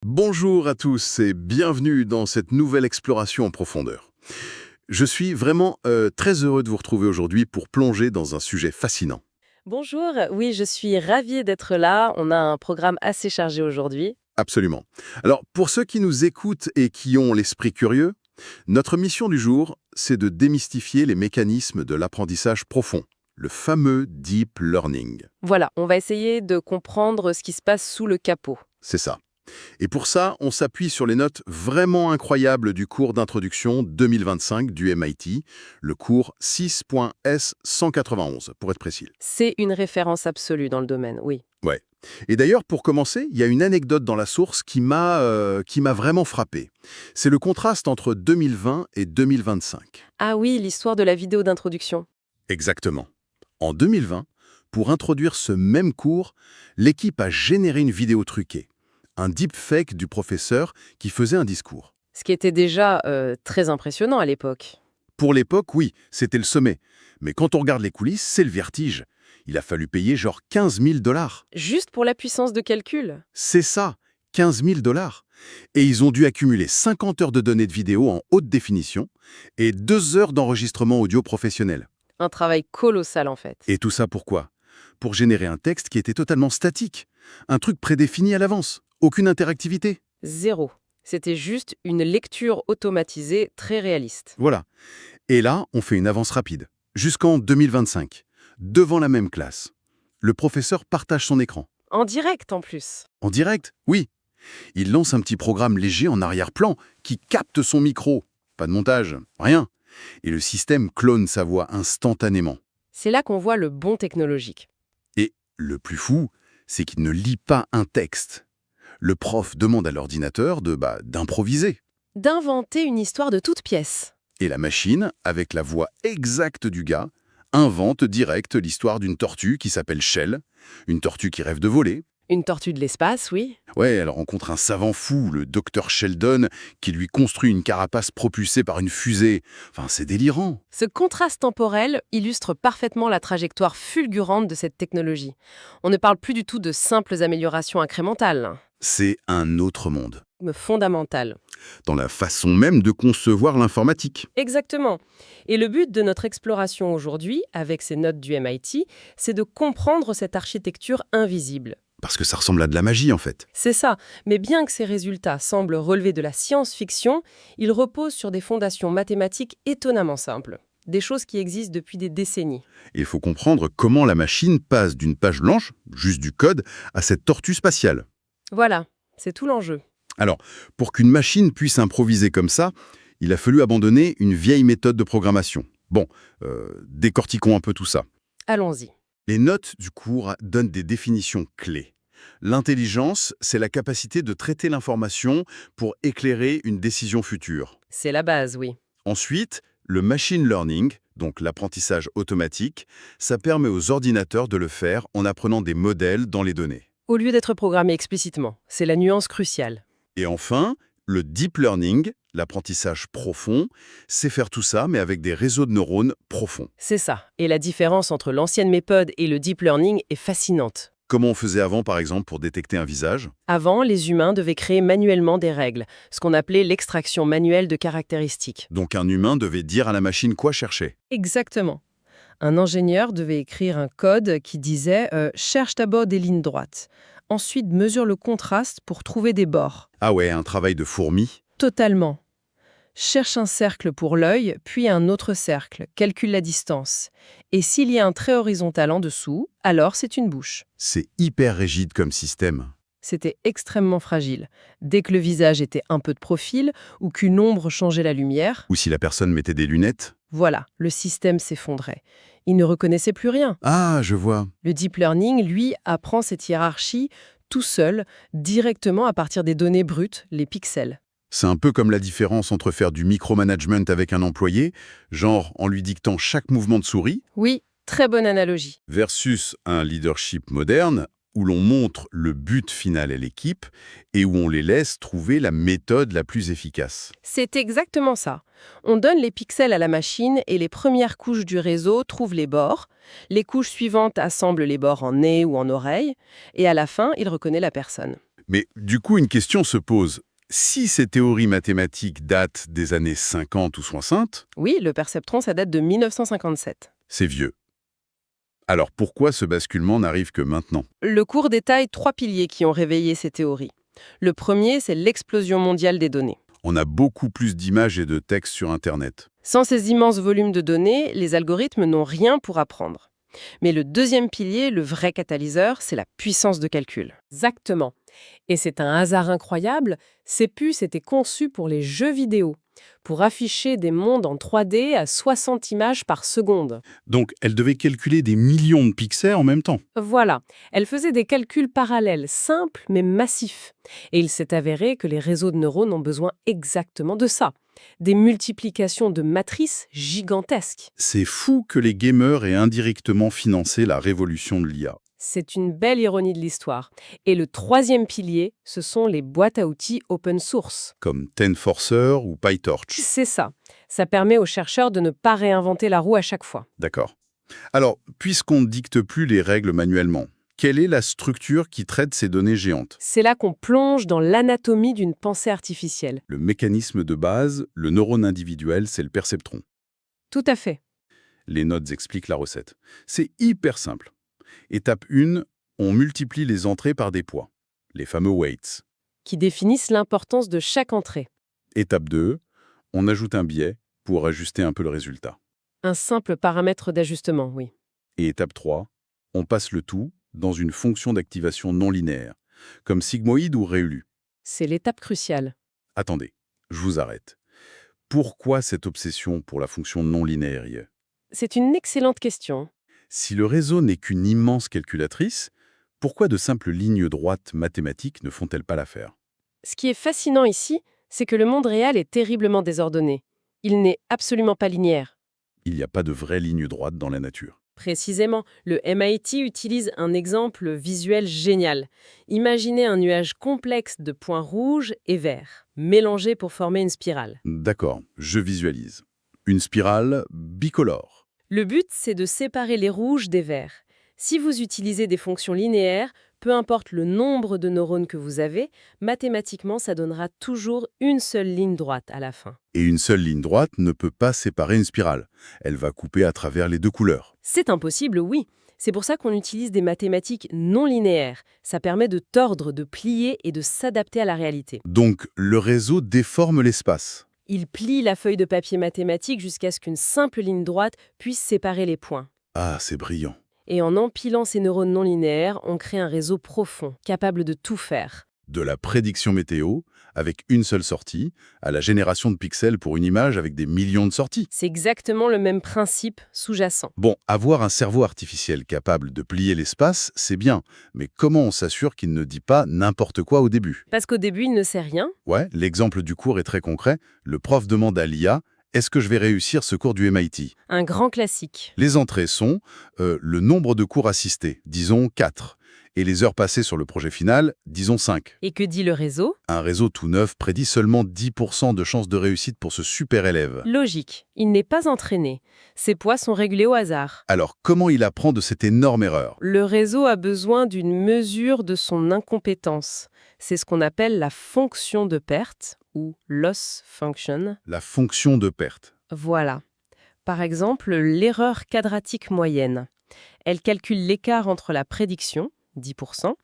Bonjour à tous et bienvenue dans cette nouvelle exploration en profondeur. Je suis vraiment très heureux de vous retrouver aujourd'hui pour plonger dans un sujet fascinant. Bonjour, oui, je suis ravie d'être là. On a un programme assez chargé aujourd'hui. Absolument. Alors, pour ceux qui nous écoutent et qui ont l'esprit curieux, notre mission du jour, c'est de démystifier les mécanismes de l'apprentissage profond, le fameux deep learning. Voilà, on va essayer de comprendre ce qui se passe sous le capot. C'est ça. Et pour ça, on s'appuie sur les notes vraiment incroyables du cours d'introduction 2025 du MIT, le cours 6.S191, pour être précis. C'est une référence absolue dans le domaine, oui. Ouais. Et d'ailleurs, pour commencer, il y a une anecdote dans la source qui m'a vraiment frappé. C'est le contraste entre 2020 et 2025. Ah oui, l'histoire de la vidéo d'introduction. Exactement. En 2020, pour introduire ce même cours, l'équipe a généré une vidéo truquée, un deepfake du professeur qui faisait un discours. Ce qui était déjà très impressionnant à l'époque. Pour l'époque, oui, c'était le sommet. Mais quand on regarde les coulisses, c'est le vertige. Il a fallu payer genre 15 000 $. Juste pour la puissance de calcul. C'est ça, 15 000 $. Et ils ont dû accumuler 50 heures de données de vidéo en haute définition et 2 heures d'enregistrement audio professionnel. Un travail colossal en fait. Et tout ça pourquoi? Pour générer un texte qui était totalement statique. Un truc prédéfini à l'avance. Aucune interactivité. Zéro. C'était juste une lecture automatisée très réaliste. Voilà. Et là, on fait une avance rapide. Jusqu'en 2025. Devant la même classe. Le professeur partage son écran. En direct en plus. En direct, oui. Il lance un petit programme léger en arrière-plan qui capte son micro. Pas de montage, rien. Et le système clone sa voix instantanément. C'est là qu'on voit le bond technologique. Et le plus fou, c'est qu'il ne lit pas un texte. Le prof demande à l'ordinateur d'improviser. D'inventer une histoire de toute pièce. Et la machine, avec la voix exacte du gars, invente direct l'histoire d'une tortue qui s'appelle Shell, une tortue qui rêve de voler. Une tortue de l'espace, oui. Ouais, elle rencontre un savant fou, le docteur Sheldon, qui lui construit une carapace propulsée par une fusée. Enfin, c'est délirant. Ce contraste temporel illustre parfaitement la trajectoire fulgurante de cette technologie. On ne parle plus du tout de simples améliorations incrémentales, C'est un autre monde, mais fondamentales. dans la façon même de concevoir l'informatique. Exactement. Et le but de notre exploration aujourd'hui, avec ces notes du MIT, c'est de comprendre cette architecture invisible. Parce que ça ressemble à de la magie, en fait. C'est ça, mais bien que ces résultats semblent relever de la science-fiction, ils reposent sur des fondations mathématiques étonnamment simples. Des choses qui existent depuis des décennies. Il faut comprendre comment la machine passe d'une page blanche, juste du code, à cette tortue spatiale. Voilà, c'est tout l'enjeu. Alors, pour qu'une machine puisse improviser comme ça, il a fallu abandonner une vieille méthode de programmation. Bon, décortiquons un peu tout ça. Allons-y. Les notes du cours donnent des définitions clés. L'intelligence, c'est la capacité de traiter l'information pour éclairer une décision future. C'est la base, oui. Ensuite, le machine learning, donc l'apprentissage automatique, ça permet aux ordinateurs de le faire en apprenant des modèles dans les données. Au lieu d'être programmé explicitement, c'est la nuance cruciale. Et enfin, le deep learning, l'apprentissage profond, c'est faire tout ça, mais avec des réseaux de neurones profonds. C'est ça. Et la différence entre l'ancienne méthode et le deep learning est fascinante. Comme on faisait avant, par exemple, pour détecter un visage. Avant, les humains devaient créer manuellement des règles, ce qu'on appelait l'extraction manuelle de caractéristiques. Donc un humain devait dire à la machine quoi chercher. Exactement. Un ingénieur devait écrire un code qui disait cherche d'abord des lignes droites. Ensuite, mesure le contraste pour trouver des bords. Ah ouais, un travail de fourmi. Totalement. Cherche un cercle pour l'œil, puis un autre cercle, calcule la distance. Et s'il y a un trait horizontal en dessous, alors c'est une bouche. C'est hyper rigide comme système. C'était extrêmement fragile. Dès que le visage était un peu de profil ou qu'une ombre changeait la lumière, Ou si la personne mettait des lunettes. voilà, le système s'effondrait. Il ne reconnaissait plus rien. Ah, je vois. Le deep learning, lui, apprend cette hiérarchie tout seul, directement à partir des données brutes, les pixels. C'est un peu comme la différence entre faire du micromanagement avec un employé, genre en lui dictant chaque mouvement de souris, Oui, très bonne analogie. versus un leadership moderne où l'on montre le but final à l'équipe et où on les laisse trouver la méthode la plus efficace. C'est exactement ça. On donne les pixels à la machine et les premières couches du réseau trouvent les bords. Les couches suivantes assemblent les bords en nez ou en oreille. Et à la fin, il reconnaît la personne. Mais du coup, une question se pose. Si ces théories mathématiques datent des années 50 ou 60, Oui, le perceptron, ça date de 1957. c'est vieux. Alors pourquoi ce basculement n'arrive que maintenant? Le cours détaille 3 piliers qui ont réveillé ces théories. Le premier, c'est l'explosion mondiale des données. On a beaucoup plus d'images et de textes sur Internet. Sans ces immenses volumes de données, les algorithmes n'ont rien pour apprendre. Mais le deuxième pilier, le vrai catalyseur, c'est la puissance de calcul. Exactement. Et c'est un hasard incroyable, ces puces étaient conçues pour les jeux vidéo, pour afficher des mondes en 3D à 60 images par seconde. Donc elle devait calculer des millions de pixels en même temps. Voilà, elles faisaient des calculs parallèles, simples mais massifs. Et il s'est avéré que les réseaux de neurones ont besoin exactement de ça. Des multiplications de matrices gigantesques. C'est fou que les gamers aient indirectement financé la révolution de l'IA. C'est une belle ironie de l'histoire. Et le troisième pilier, ce sont les boîtes à outils open source. Comme TensorFlow ou PyTorch. C'est ça. Ça permet aux chercheurs de ne pas réinventer la roue à chaque fois. D'accord. Alors, puisqu'on ne dicte plus les règles manuellement, quelle est la structure qui traite ces données géantes? C'est là qu'on plonge dans l'anatomie d'une pensée artificielle. Le mécanisme de base, le neurone individuel, c'est le perceptron. Tout à fait. Les notes expliquent la recette. C'est hyper simple. Étape 1, on multiplie les entrées par des poids, les fameux weights. Qui définissent l'importance de chaque entrée. Étape 2, on ajoute un biais pour ajuster un peu le résultat. Un simple paramètre d'ajustement, oui. Et étape 3, on passe le tout dans une fonction d'activation non linéaire, comme sigmoïde ou réélu. C'est l'étape cruciale. Attendez, je vous arrête. Pourquoi cette obsession pour la fonction non linéaire? C'est une excellente question. Si le réseau n'est qu'une immense calculatrice, pourquoi de simples lignes droites mathématiques ne font-elles pas l'affaire? Ce qui est fascinant ici, c'est que le monde réel est terriblement désordonné. Il n'est absolument pas linéaire. Il n'y a pas de vraie ligne droite dans la nature. Précisément, le MIT utilise un exemple visuel génial. Imaginez un nuage complexe de points rouges et verts, mélangés pour former une spirale. D'accord, je visualise. Une spirale bicolore. Le but, c'est de séparer les rouges des verts. Si vous utilisez des fonctions linéaires, peu importe le nombre de neurones que vous avez, mathématiquement, ça donnera toujours une seule ligne droite à la fin. Et une seule ligne droite ne peut pas séparer une spirale. Elle va couper à travers les deux couleurs. C'est impossible, oui. C'est pour ça qu'on utilise des mathématiques non linéaires. Ça permet de tordre, de plier et de s'adapter à la réalité. Donc, le réseau déforme l'espace. Il plie la feuille de papier mathématique jusqu'à ce qu'une simple ligne droite puisse séparer les points. Ah, c'est brillant. Et en empilant ces neurones non linéaires, on crée un réseau profond, capable de tout faire. De la prédiction météo, avec une seule sortie, à la génération de pixels pour une image avec des millions de sorties. C'est exactement le même principe sous-jacent. Bon, avoir un cerveau artificiel capable de plier l'espace, c'est bien. Mais comment on s'assure qu'il ne dit pas n'importe quoi au début? Parce qu'au début, il ne sait rien. Ouais, l'exemple du cours est très concret. Le prof demande à l'IA « Est-ce que je vais réussir ce cours du MIT ?» Un grand classique. Les entrées sont le nombre de cours assistés, disons 4. Et les heures passées sur le projet final, disons 5. Et que dit le réseau? Un réseau tout neuf prédit seulement 10% de chances de réussite pour ce super élève. Logique. Il n'est pas entraîné. Ses poids sont régulés au hasard. Alors, comment il apprend de cette énorme erreur? Le réseau a besoin d'une mesure de son incompétence. C'est ce qu'on appelle la fonction de perte, ou loss function. La fonction de perte. Voilà. Par exemple, l'erreur quadratique moyenne. Elle calcule l'écart entre la prédiction, 10%,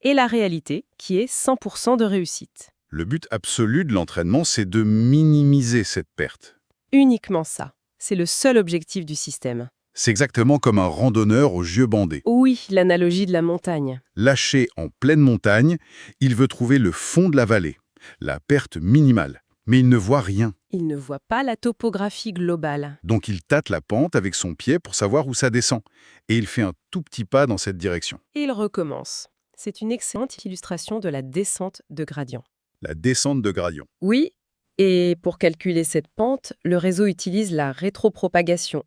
et la réalité, qui est 100% de réussite. Le but absolu de l'entraînement, c'est de minimiser cette perte. Uniquement ça. C'est le seul objectif du système. C'est exactement comme un randonneur aux yeux bandés. Oui, l'analogie de la montagne. Lâché en pleine montagne, il veut trouver le fond de la vallée, la perte minimale. Mais il ne voit rien. Il ne voit pas la topographie globale. Donc il tâte la pente avec son pied pour savoir où ça descend. Et il fait un tout petit pas dans cette direction. Et il recommence. C'est une excellente illustration de la descente de gradient. La descente de gradient. Oui, et pour calculer cette pente, le réseau utilise la rétropropagation.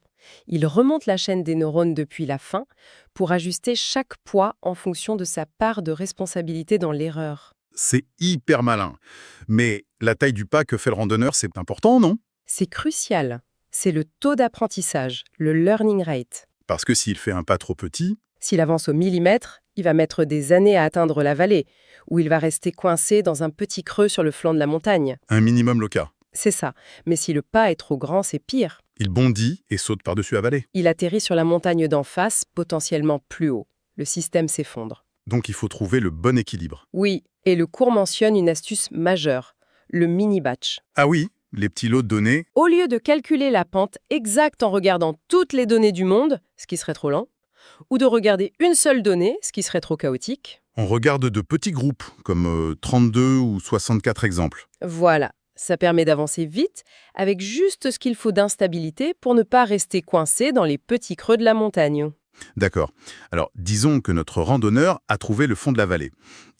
Il remonte la chaîne des neurones depuis la fin pour ajuster chaque poids en fonction de sa part de responsabilité dans l'erreur. C'est hyper malin. Mais la taille du pas que fait le randonneur, c'est important, non? C'est crucial. C'est le taux d'apprentissage, le learning rate. Parce que s'il fait un pas trop petit, S'il avance au millimètre, il va mettre des années à atteindre la vallée, où il va rester coincé dans un petit creux sur le flanc de la montagne. Un minimum loca. C'est ça. Mais si le pas est trop grand, c'est pire. Il bondit et saute par-dessus la vallée. Il atterrit sur la montagne d'en face, potentiellement plus haut. Le système s'effondre. Donc il faut trouver le bon équilibre. Oui, et le cours mentionne une astuce majeure, le mini-batch. Ah oui, les petits lots de données. Au lieu de calculer la pente exacte en regardant toutes les données du monde, ce qui serait trop lent, ou de regarder une seule donnée, ce qui serait trop chaotique, On regarde de petits groupes, comme 32 ou 64 exemples. voilà, ça permet d'avancer vite avec juste ce qu'il faut d'instabilité pour ne pas rester coincé dans les petits creux de la montagne. D'accord. Alors, disons que notre randonneur a trouvé le fond de la vallée.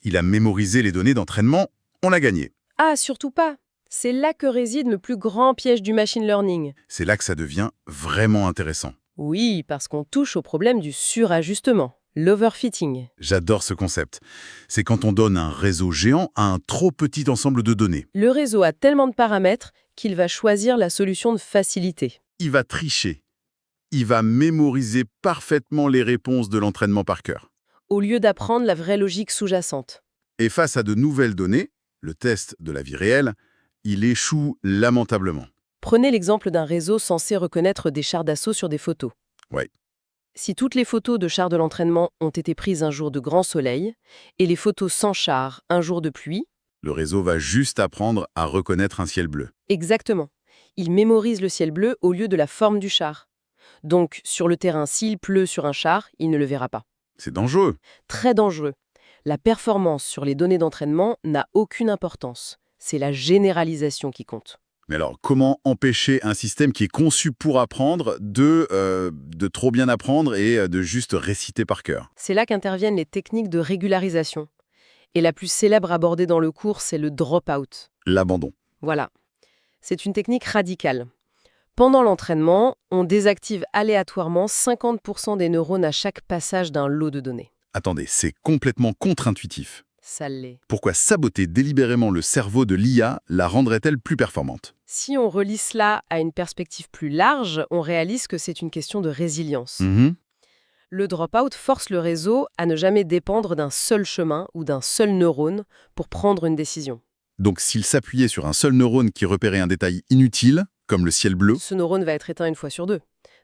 Il a mémorisé les données d'entraînement, on l'a gagné. Ah, surtout pas. C'est là que réside le plus grand piège du machine learning. C'est là que ça devient vraiment intéressant. Oui, parce qu'on touche au problème du surajustement, l'overfitting. J'adore ce concept. C'est quand on donne un réseau géant à un trop petit ensemble de données. Le réseau a tellement de paramètres qu'il va choisir la solution de facilité. Il va tricher. Il va mémoriser parfaitement les réponses de l'entraînement par cœur. Au lieu d'apprendre la vraie logique sous-jacente. Et face à de nouvelles données, le test de la vie réelle, il échoue lamentablement. Prenez l'exemple d'un réseau censé reconnaître des chars d'assaut sur des photos. Ouais. Si toutes les photos de chars de l'entraînement ont été prises un jour de grand soleil, et les photos sans chars un jour de pluie, Le réseau va juste apprendre à reconnaître un ciel bleu. exactement. Il mémorise le ciel bleu au lieu de la forme du char. Donc, sur le terrain, s'il pleut sur un char, il ne le verra pas. C'est dangereux. Très dangereux. La performance sur les données d'entraînement n'a aucune importance. C'est la généralisation qui compte. Mais alors, comment empêcher un système qui est conçu pour apprendre de trop bien apprendre et de juste réciter par cœur? C'est là qu'interviennent les techniques de régularisation. Et la plus célèbre abordée dans le cours, c'est le drop-out. L'abandon. Voilà. C'est une technique radicale. Pendant l'entraînement, on désactive aléatoirement 50% des neurones à chaque passage d'un lot de données. Attendez, c'est complètement contre-intuitif. Ça l'est. Pourquoi saboter délibérément le cerveau de l'IA la rendrait-elle plus performante? Si on relie cela à une perspective plus large, on réalise que c'est une question de résilience. Le drop-out force le réseau à ne jamais dépendre d'un seul chemin ou d'un seul neurone pour prendre une décision. Donc s'il s'appuyait sur un seul neurone qui repérait un détail inutile, comme le ciel bleu, Ce neurone va être éteint une fois sur deux.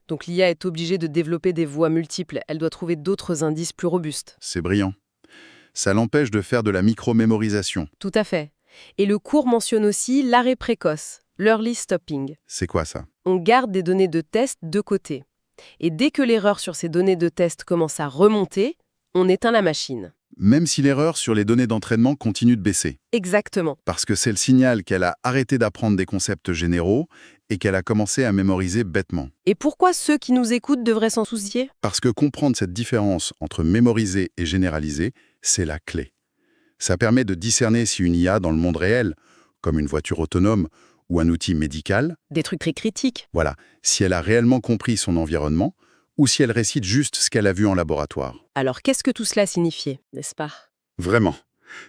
Donc l'IA est obligée de développer des voies multiples. Elle doit trouver d'autres indices plus robustes. c'est brillant. Ça l'empêche de faire de la micromémorisation. Tout à fait. Et le cours mentionne aussi l'arrêt précoce, l'early stopping. C'est quoi ça? On garde des données de test de côté. Et dès que l'erreur sur ces données de test commence à remonter, on éteint la machine. Même si l'erreur sur les données d'entraînement continue de baisser. Exactement. Parce que c'est le signal qu'elle a arrêté d'apprendre des concepts généraux et qu'elle a commencé à mémoriser bêtement. Et pourquoi ceux qui nous écoutent devraient s'en soucier? Parce que comprendre cette différence entre mémoriser et généraliser, c'est la clé. Ça permet de discerner si une IA dans le monde réel, comme une voiture autonome ou un outil médical, Des trucs très critiques. voilà, si elle a réellement compris son environnement ou si elle récite juste ce qu'elle a vu en laboratoire. Alors qu'est-ce que tout cela signifiait, n'est-ce pas? Vraiment.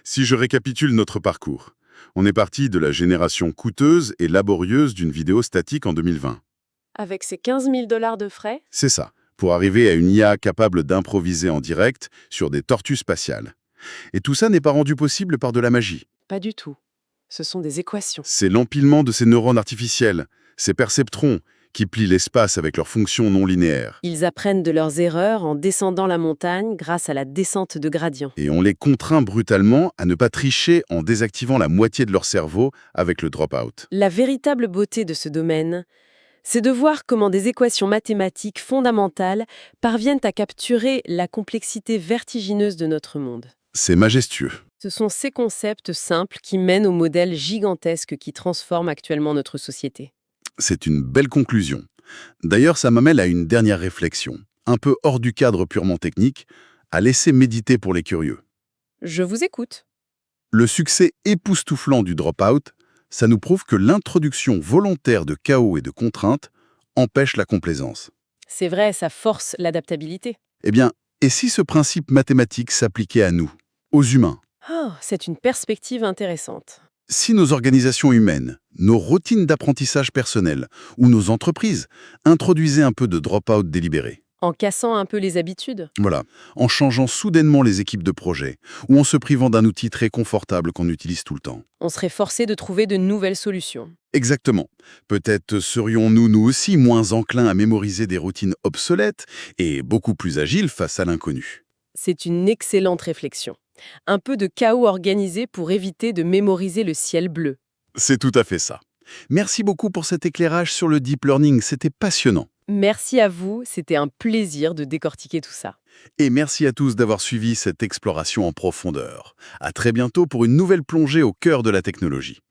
Si je récapitule notre parcours, on est parti de la génération coûteuse et laborieuse d'une vidéo statique en 2020. Avec ces 15 000 $ de frais? C'est ça, pour arriver à une IA capable d'improviser en direct sur des tortues spatiales. Et tout ça n'est pas rendu possible par de la magie. Pas du tout. Ce sont des équations. C'est l'empilement de ces neurones artificiels, ces perceptrons, qui plient l'espace avec leurs fonctions non linéaires. Ils apprennent de leurs erreurs en descendant la montagne grâce à la descente de gradient. Et on les contraint brutalement à ne pas tricher en désactivant la moitié de leur cerveau avec le drop-out. La véritable beauté de ce domaine, c'est de voir comment des équations mathématiques fondamentales parviennent à capturer la complexité vertigineuse de notre monde. C'est majestueux. Ce sont ces concepts simples qui mènent aux modèles gigantesques qui transforment actuellement notre société. C'est une belle conclusion. D'ailleurs, ça m'amène à une dernière réflexion, un peu hors du cadre purement technique, à laisser méditer pour les curieux. Je vous écoute. Le succès époustouflant du drop-out, ça nous prouve que l'introduction volontaire de chaos et de contraintes empêche la complaisance. C'est vrai, ça force l'adaptabilité. Eh bien, et si ce principe mathématique s'appliquait à nous, aux humains? Oh, c'est une perspective intéressante. Si nos organisations humaines, nos routines d'apprentissage personnel ou nos entreprises introduisaient un peu de drop-out délibéré? En cassant un peu les habitudes. Voilà, en changeant soudainement les équipes de projet, ou en se privant d'un outil très confortable qu'on utilise tout le temps. On serait forcé de trouver de nouvelles solutions. Exactement. Peut-être serions-nous, nous aussi, moins enclins à mémoriser des routines obsolètes et beaucoup plus agiles face à l'inconnu. C'est une excellente réflexion. Un peu de chaos organisé pour éviter de mémoriser le ciel bleu. C'est tout à fait ça. Merci beaucoup pour cet éclairage sur le deep learning, c'était passionnant. Merci à vous, c'était un plaisir de décortiquer tout ça. Et merci à tous d'avoir suivi cette exploration en profondeur. À très bientôt pour une nouvelle plongée au cœur de la technologie.